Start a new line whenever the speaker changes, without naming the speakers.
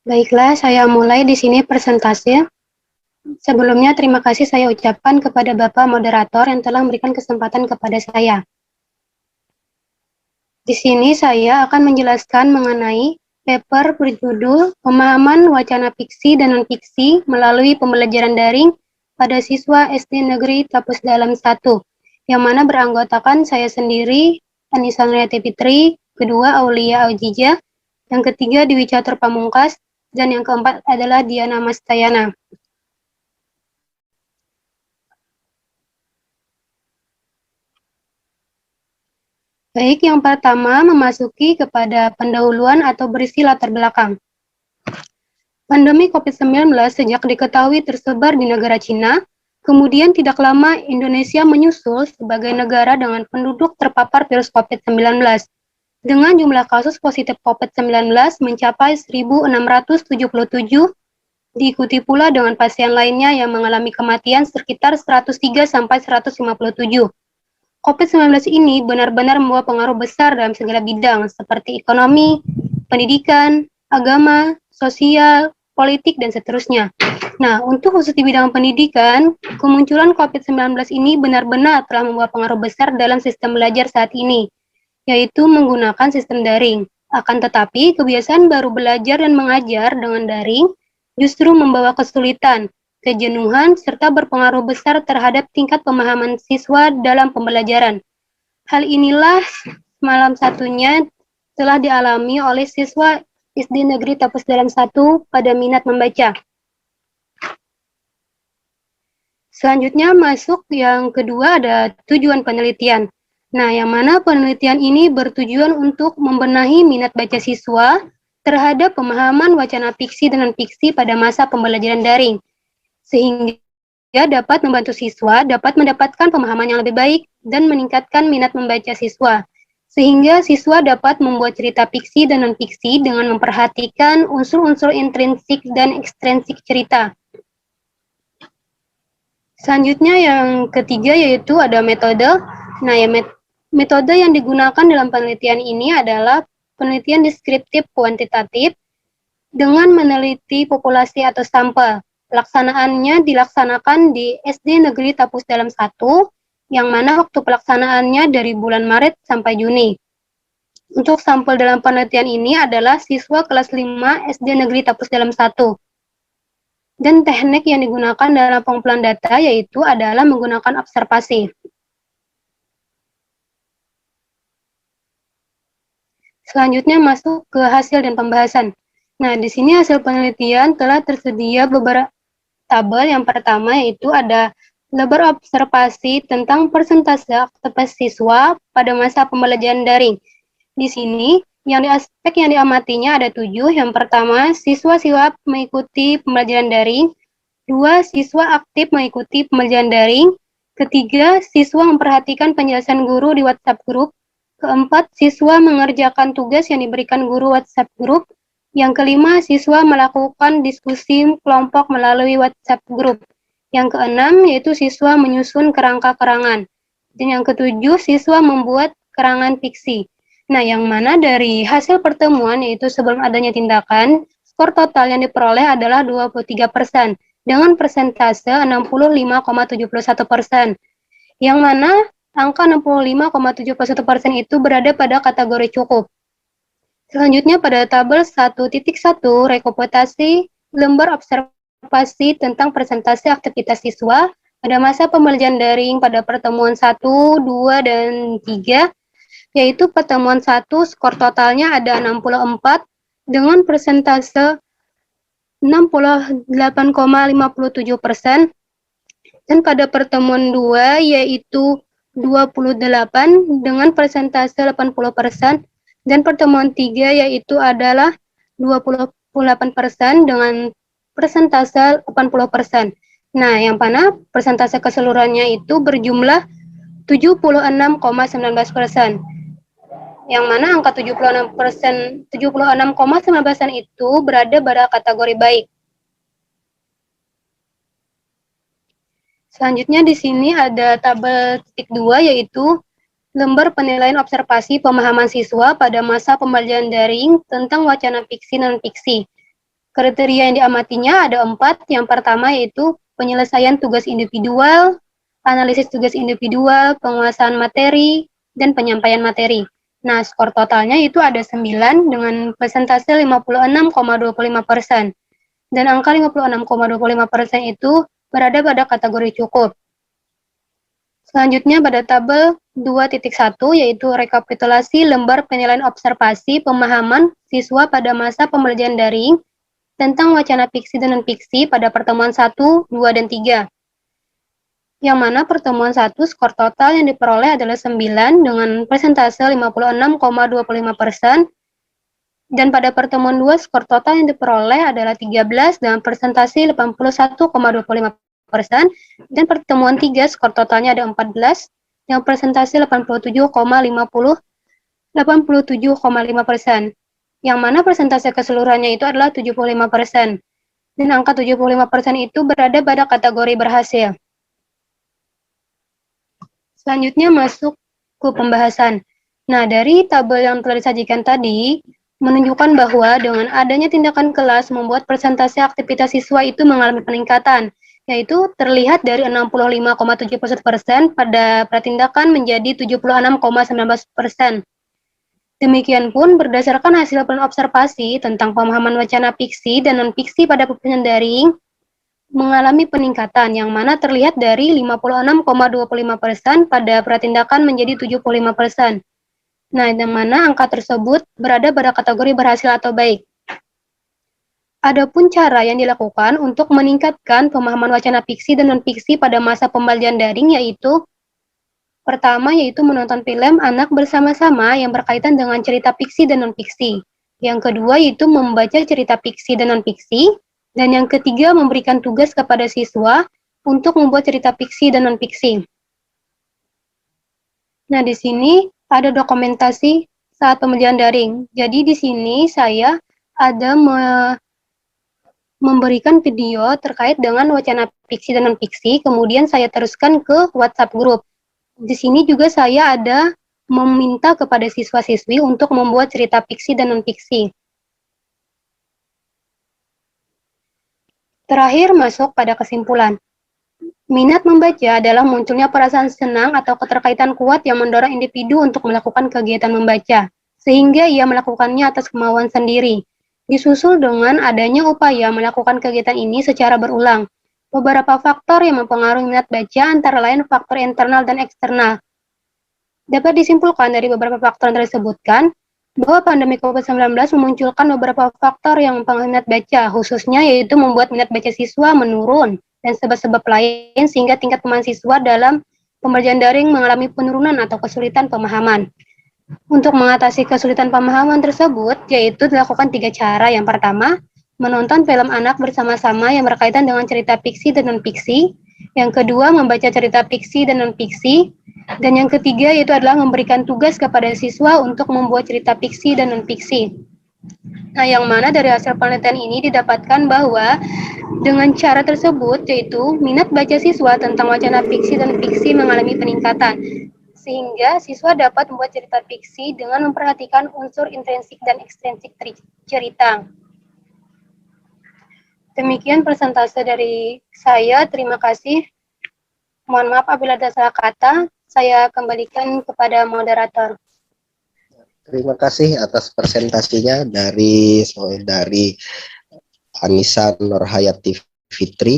Baiklah, saya mulai di sini presentasi. Sebelumnya, terima kasih saya ucapkan kepada Bapak Moderator yang telah memberikan kesempatan kepada saya. Di sini saya akan menjelaskan mengenai paper berjudul Pemahaman Wacana Fiksi dan Non-Fiksi melalui Pembelajaran Daring pada Siswa SD Negeri Tapus Dalam 1, yang mana beranggotakan saya sendiri, Anissa Nuriyati Fitri, kedua Aulia Aujija, yang ketiga Dewi Catur Pamungkas, dan yang keempat adalah Diana Mastayana. Baik, yang pertama memasuki kepada pendahuluan atau berisi latar belakang. Pandemi COVID-19 sejak diketahui tersebar di negara Cina, kemudian tidak lama Indonesia menyusul sebagai negara dengan penduduk terpapar virus COVID-19. Dengan jumlah kasus positif COVID-19 mencapai 1.677, diikuti pula dengan pasien lainnya yang mengalami kematian sekitar 103 sampai 157. COVID-19 ini benar-benar membawa pengaruh besar dalam segala bidang seperti ekonomi, pendidikan, agama, sosial, politik, dan seterusnya. Nah, untuk khusus di bidang pendidikan, kemunculan COVID-19 ini benar-benar telah membawa pengaruh besar dalam sistem belajar saat ini, yaitu menggunakan sistem daring. Akan tetapi, kebiasaan baru belajar dan mengajar dengan daring justru membawa kesulitan, kejenuhan, serta berpengaruh besar terhadap tingkat pemahaman siswa dalam pembelajaran. Hal inilah malam satunya telah dialami oleh siswa SD Negeri Tapus Dalam 1 pada minat membaca. Selanjutnya masuk yang kedua ada tujuan penelitian. Nah, yang mana penelitian ini bertujuan untuk membenahi minat baca siswa terhadap pemahaman wacana fiksi dan non-fiksi pada masa pembelajaran daring, sehingga dapat membantu siswa dapat mendapatkan pemahaman yang lebih baik dan meningkatkan minat membaca siswa, sehingga siswa dapat membuat cerita fiksi dan non-fiksi dengan memperhatikan unsur-unsur intrinsik dan ekstrinsik cerita. Selanjutnya yang ketiga yaitu ada metode. Nah, ya metode yang digunakan dalam penelitian ini adalah penelitian deskriptif kuantitatif dengan meneliti populasi atau sampel. Pelaksanaannya dilaksanakan di SD Negeri Tapus Dalam 1, yang mana waktu pelaksanaannya dari bulan Maret sampai Juni. Untuk sampel dalam penelitian ini adalah siswa kelas 5 SD Negeri Tapus Dalam 1. Dan teknik yang digunakan dalam pengumpulan data yaitu adalah menggunakan observasi. Selanjutnya masuk ke hasil dan pembahasan. Nah, di sini hasil penelitian telah tersedia beberapa tabel. Yang pertama yaitu ada lebar observasi tentang persentase aktivitas siswa pada masa pembelajaran daring. Di sini yang di aspek yang diamatinya ada 7. Yang pertama, siswa-siswa mengikuti pembelajaran daring. 2. Siswa aktif mengikuti pembelajaran daring. Ketiga, siswa memperhatikan penjelasan guru di WhatsApp group. Keempat, siswa mengerjakan tugas yang diberikan guru WhatsApp group. Yang kelima, siswa melakukan diskusi kelompok melalui WhatsApp group. Yang keenam, yaitu siswa menyusun kerangka kerangan. Dan yang ketujuh, siswa membuat kerangan fiksi. Nah, yang mana dari hasil pertemuan, yaitu sebelum adanya tindakan, skor total yang diperoleh adalah 23%, dengan persentase 65,71%. Yang mana angka 65,71% itu berada pada kategori cukup. Selanjutnya pada tabel 1.1 rekomendasi lembar observasi tentang presentasi aktivitas siswa pada masa pembelajaran daring pada pertemuan 1, 2, dan 3, yaitu pertemuan 1 skor totalnya ada 64 dengan persentase 68,57%, dan pada pertemuan 2 yaitu 28 dengan persentase 80%, dan pertemuan 3 yaitu adalah 28% dengan persentase 80%. Nah, yang mana persentase keseluruhannya itu berjumlah 76,19%. Yang mana angka 76,19% itu berada pada kategori baik. Selanjutnya di sini ada tabel titik 2 yaitu lembar penilaian observasi pemahaman siswa pada masa pembelajaran daring tentang wacana fiksi dan non-fiksi. Kriteria yang diamatinya ada 4. Yang pertama yaitu penyelesaian tugas individual, analisis tugas individual, penguasaan materi, dan penyampaian materi. Nah, skor totalnya itu ada 9 dengan persentase 56,25%. Dan angka 56,25% itu berada pada kategori cukup. Selanjutnya pada tabel 2.1 yaitu rekapitulasi lembar penilaian observasi pemahaman siswa pada masa pembelajaran daring tentang wacana fiksi dan non-fiksi pada pertemuan 1, 2, dan 3. Yang mana pertemuan 1 skor total yang diperoleh adalah 9 dengan persentase 56,25%. Dan pada pertemuan 2 skor total yang diperoleh adalah 13 dengan persentase 81,25%. Dan pertemuan 3 skor totalnya ada 14 yang persentase 87,5%. Yang mana persentase keseluruhannya itu adalah 75%. Dan angka 75% itu berada pada kategori berhasil. Selanjutnya masuk ke pembahasan. Nah, dari tabel yang telah disajikan tadi, menunjukkan bahwa dengan adanya tindakan kelas membuat persentase aktivitas siswa itu mengalami peningkatan, yaitu terlihat dari 65,7% pada pratindakan menjadi 76,19%. Demikian pun berdasarkan hasil observasi tentang pemahaman wacana fiksi dan non-fiksi pada pembelajaran daring mengalami peningkatan yang mana terlihat dari 56,25% pada pratindakan menjadi 75%. Nah, yang mana angka tersebut berada pada kategori berhasil atau baik. Adapun cara yang dilakukan untuk meningkatkan pemahaman wacana fiksi dan non-fiksi pada masa pembelajaran daring yaitu pertama yaitu menonton film anak bersama-sama yang berkaitan dengan cerita fiksi dan non-fiksi. Yang kedua yaitu membaca cerita fiksi dan non-fiksi. Dan yang ketiga memberikan tugas kepada siswa untuk membuat cerita fiksi dan non-fiksi. Nah, di sini ada dokumentasi saat pembelajaran daring. Jadi di sini saya ada memberikan video terkait dengan wacana fiksi dan non-fiksi, kemudian saya teruskan ke WhatsApp group. Di sini juga saya ada meminta kepada siswa-siswi untuk membuat cerita fiksi dan non-fiksi. Terakhir masuk pada kesimpulan. Minat membaca adalah munculnya perasaan senang atau keterkaitan kuat yang mendorong individu untuk melakukan kegiatan membaca, sehingga ia melakukannya atas kemauan sendiri. Disusul dengan adanya upaya melakukan kegiatan ini secara berulang. Beberapa faktor yang mempengaruhi minat baca antara lain faktor internal dan eksternal. Dapat disimpulkan dari beberapa faktor yang tersebutkan, bahwa pandemi COVID-19 memunculkan beberapa faktor yang mempengaruhi minat baca, khususnya yaitu membuat minat baca siswa menurun, dan sebab-sebab lain sehingga tingkat pemahaman siswa dalam pembelajaran daring mengalami penurunan atau kesulitan pemahaman. Untuk mengatasi kesulitan pemahaman tersebut, yaitu dilakukan 3 cara. Yang pertama, menonton film anak bersama-sama yang berkaitan dengan cerita fiksi dan non-fiksi. Yang kedua, membaca cerita fiksi dan non-fiksi. Dan yang ketiga, yaitu adalah memberikan tugas kepada siswa untuk membuat cerita fiksi dan non-fiksi. Nah, yang mana dari hasil penelitian ini didapatkan bahwa dengan cara tersebut, yaitu minat baca siswa tentang wacana fiksi dan fiksi mengalami peningkatan, sehingga siswa dapat membuat cerita fiksi dengan memperhatikan unsur intrinsik dan ekstrinsik cerita. Demikian persentase dari saya. Terima kasih. Mohon maaf apabila ada salah kata. Saya kembalikan kepada moderator.
Terima kasih atas presentasinya dari Anissa Nurhayati Fitri.